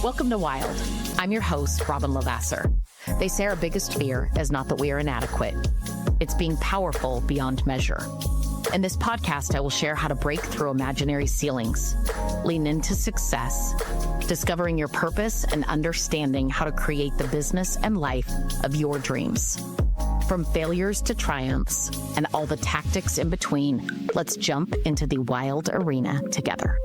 Welcome to Wild. I'm your host, Robin Lavasser. They say our biggest fear is not that we are inadequate. It's being powerful beyond measure. In this podcast, I will share how to break through imaginary ceilings, lean into success, discovering your purpose, and understanding how to create the business and life of your dreams. From failures to triumphs and all the tactics in between, let's jump into the wild arena together.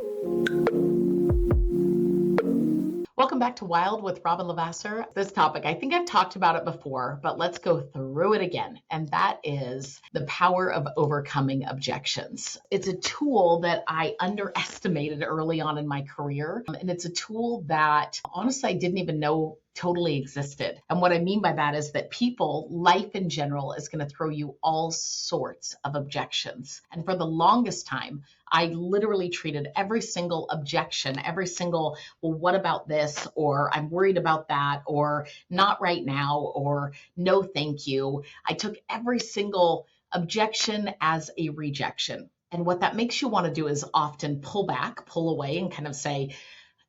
Welcome back to Wild with Robin Lavasser. This topic, I think I've talked about it before, but let's go through it again. And that is the power of overcoming objections. It's a tool that I underestimated early on in my career. And it's a tool that honestly, I didn't even know totally existed. And what I mean by that is that life in general is going to throw you all sorts of objections. And for the longest time, I literally treated every single objection, every single, well, what about this? Or I'm worried about that, or not right now, or no, thank you. I took every single objection as a rejection. And what that makes you want to do is often pull back, pull away, and kind of say,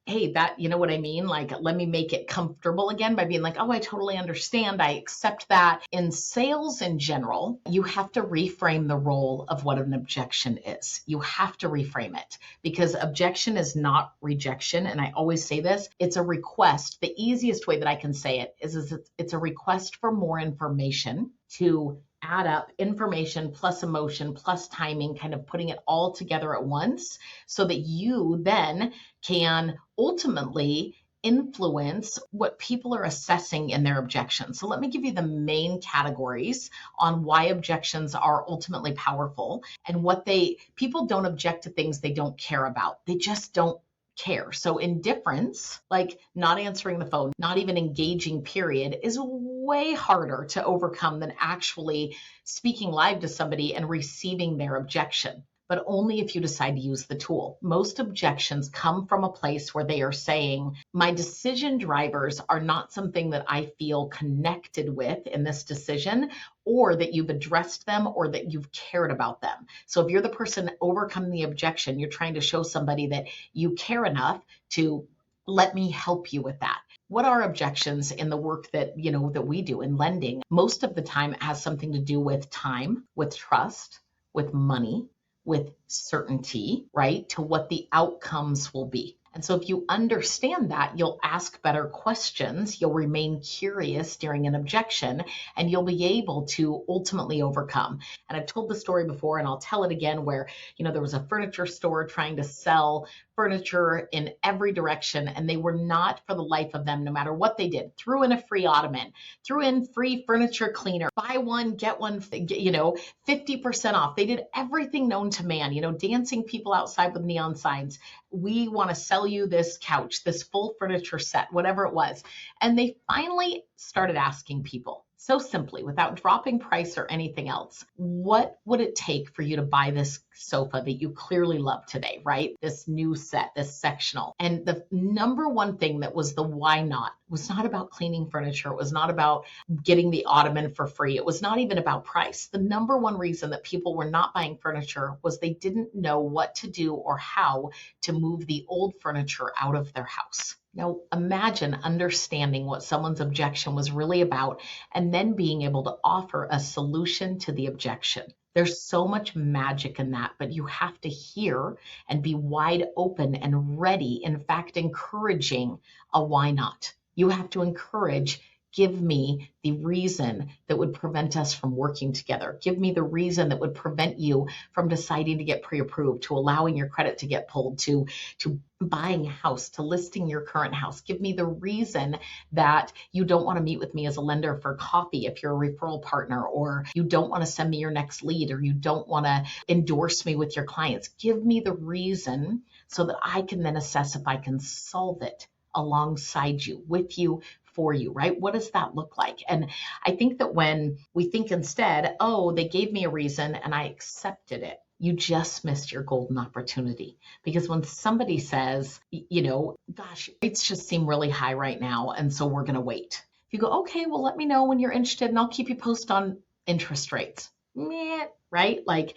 hey, you know what I mean? Like, let me make it comfortable again by being like, oh, I totally understand. I accept that. In sales in general, you have to reframe the role of what an objection is. You have to reframe it because objection is not rejection. And I always say this, it's a request. The easiest way that I can say it is it's a request for more information to add up information plus emotion plus timing, kind of putting it all together at once so that you then can ultimately influence what people are assessing in their objections. So let me give you the main categories on why objections are ultimately powerful and people don't object to things they don't care about. They just don't care. So indifference, like not answering the phone, not even engaging, period, is way harder to overcome than actually speaking live to somebody and receiving their objection, but only if you decide to use the tool. Most objections come from a place where they are saying, my decision drivers are not something that I feel connected with in this decision, or that you've addressed them or that you've cared about them. So if you're the person overcoming the objection, you're trying to show somebody that you care enough to let me help you with that. What are objections in the work that we do in lending? Most of the time it has something to do with time, with trust, with money, with certainty, right, to what the outcomes will be. And so if you understand that, you'll ask better questions, you'll remain curious during an objection, and you'll be able to ultimately overcome. And I've told the story before, and I'll tell it again, where, there was a furniture store trying to sell furniture in every direction, and they were not, for the life of them, no matter what they did, threw in a free ottoman, threw in free furniture cleaner, buy one, get one, 50% off. They did everything known to man, dancing people outside with neon signs. We want to sell you this couch, this full furniture set, whatever it was. And they finally started asking people, so simply, without dropping price or anything else, what would it take for you to buy this sofa that you clearly love today, right? This new set, this sectional. And the number one thing that was the why not was not about cleaning furniture. It was not about getting the ottoman for free. It was not even about price. The number one reason that people were not buying furniture was they didn't know what to do or how to move the old furniture out of their house. Now, imagine understanding what someone's objection was really about and then being able to offer a solution to the objection. There's so much magic in that, but you have to hear and be wide open and ready, in fact, encouraging a why not. You have to encourage, give me the reason that would prevent us from working together. Give me the reason that would prevent you from deciding to get pre-approved, to allowing your credit to get pulled, to buying a house, to listing your current house. Give me the reason that you don't want to meet with me as a lender for coffee if you're a referral partner, or you don't want to send me your next lead, or you don't want to endorse me with your clients. Give me the reason so that I can then assess if I can solve it alongside you, with you, for you, right? What does that look like? And I think that when we think instead, oh, they gave me a reason and I accepted it, you just missed your golden opportunity. Because when somebody says, gosh, rates just seem really high right now, and so we're going to wait. If you go, okay, well, let me know when you're interested and I'll keep you posted on interest rates. Meh, right? Like,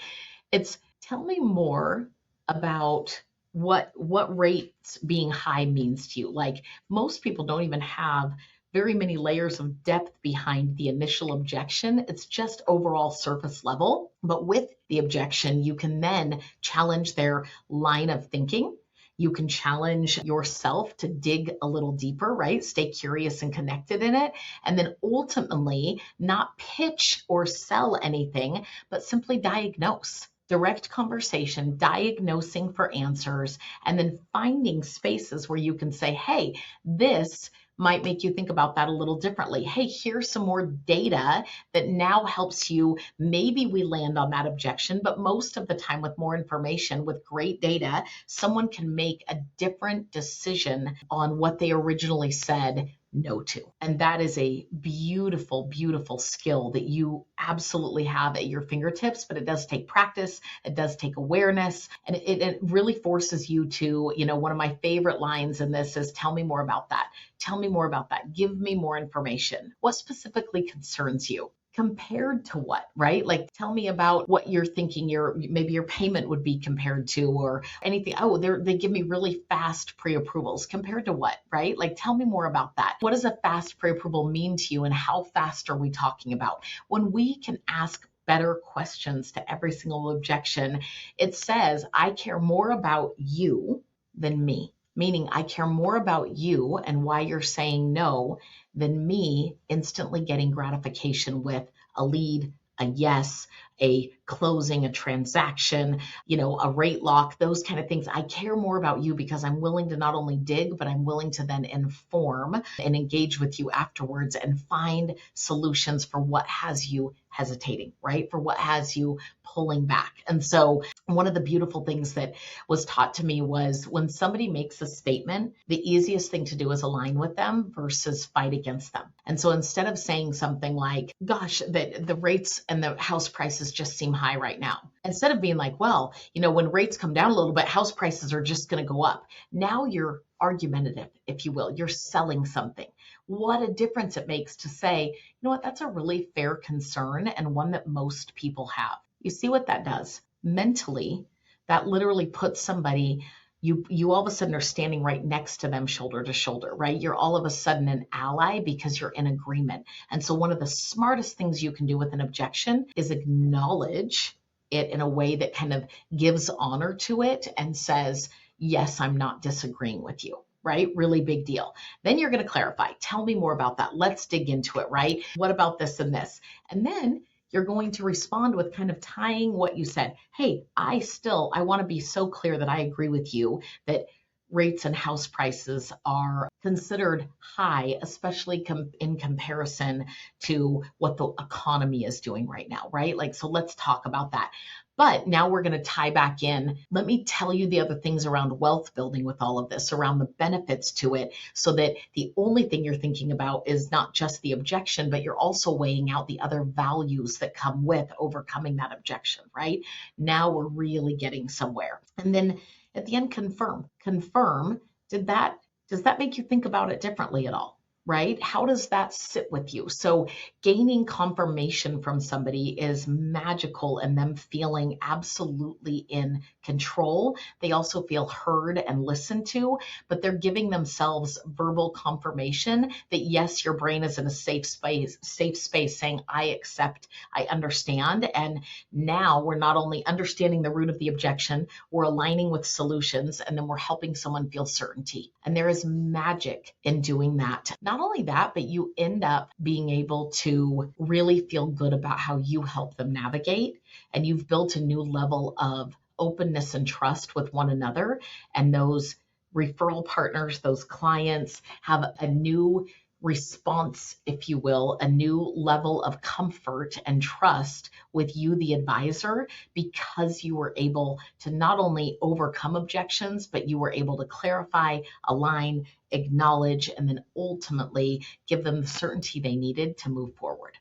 it's tell me more about what rates being high means to you. Like most people don't even have very many layers of depth behind the initial objection. It's just overall surface level. But with the objection, you can then challenge their line of thinking. You can challenge yourself to dig a little deeper, right? Stay curious and connected in it. And then ultimately, not pitch or sell anything, but simply diagnose. Direct conversation, diagnosing for answers, and then finding spaces where you can say, hey, this might make you think about that a little differently. Hey, here's some more data that now helps you. Maybe we land on that objection, but most of the time, with more information, with great data, someone can make a different decision on what they originally said no to. And that is a beautiful, beautiful skill that you absolutely have at your fingertips, but it does take practice. It does take awareness, and it really forces you to, one of my favorite lines in this is, tell me more about that. Tell me more about that. Give me more information. What specifically concerns you? Compared to what, right? Like tell me about what you're thinking maybe your payment would be compared to, or anything. Oh, they give me really fast pre-approvals. Compared to what, right? Like tell me more about that. What does a fast pre-approval mean to you, and how fast are we talking about? When we can ask better questions to every single objection, it says, I care more about you than me. Meaning I care more about you and why you're saying no than me instantly getting gratification with a lead, a yes, a closing, a transaction, a rate lock, those kind of things. I care more about you because I'm willing to not only dig, but I'm willing to then inform and engage with you afterwards and find solutions for what has you hesitating, right? For what has you pulling back. And so one of the beautiful things that was taught to me was, when somebody makes a statement, the easiest thing to do is align with them versus fight against them. And so instead of saying something like, gosh, the rates and the house prices just seem high right now, instead of being like, well, when rates come down a little bit, house prices are just going to go up. Now you're argumentative, if you will. You're selling something. What a difference it makes to say, you know what, that's a really fair concern and one that most people have. You see what that does? Mentally, that literally puts somebody, you all of a sudden are standing right next to them, shoulder to shoulder, right? You're all of a sudden an ally because you're in agreement. And so one of the smartest things you can do with an objection is acknowledge it in a way that kind of gives honor to it and says, yes, I'm not disagreeing with you. Right? Really big deal. Then you're going to clarify. Tell me more about that. Let's dig into it, right? What about this and this? And then you're going to respond with kind of tying what you said. Hey, I want to be so clear that I agree with you that rates and house prices are considered high, especially in comparison to what the economy is doing right now, right? Like, so let's talk about that. But now we're going to tie back in. Let me tell you the other things around wealth building with all of this, around the benefits to it, so that the only thing you're thinking about is not just the objection, but you're also weighing out the other values that come with overcoming that objection, right? Now we're really getting somewhere. And then at the end, confirm. Confirm, does that make you think about it differently at all? Right? How does that sit with you? So gaining confirmation from somebody is magical, and them feeling absolutely in control. They also feel heard and listened to, but they're giving themselves verbal confirmation that yes, your brain is in a safe space saying, I accept, I understand. And now we're not only understanding the root of the objection, we're aligning with solutions, and then we're helping someone feel certainty. And there is magic in doing that. Not only that, but you end up being able to really feel good about how you help them navigate, and you've built a new level of openness and trust with one another. And those referral partners, those clients, have a new response, if you will, a new level of comfort and trust with you, the advisor, because you were able to not only overcome objections, but you were able to clarify, align, acknowledge, and then ultimately give them the certainty they needed to move forward.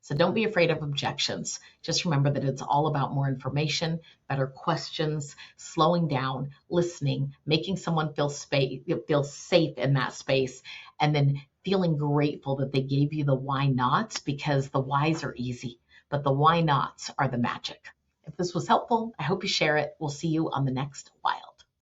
So don't be afraid of objections. Just remember that it's all about more information, better questions, slowing down, listening, making someone feel safe in that space, and then feeling grateful that they gave you the why nots, because the whys are easy, but the why nots are the magic. If this was helpful, I hope you share it. We'll see you on the next Wild.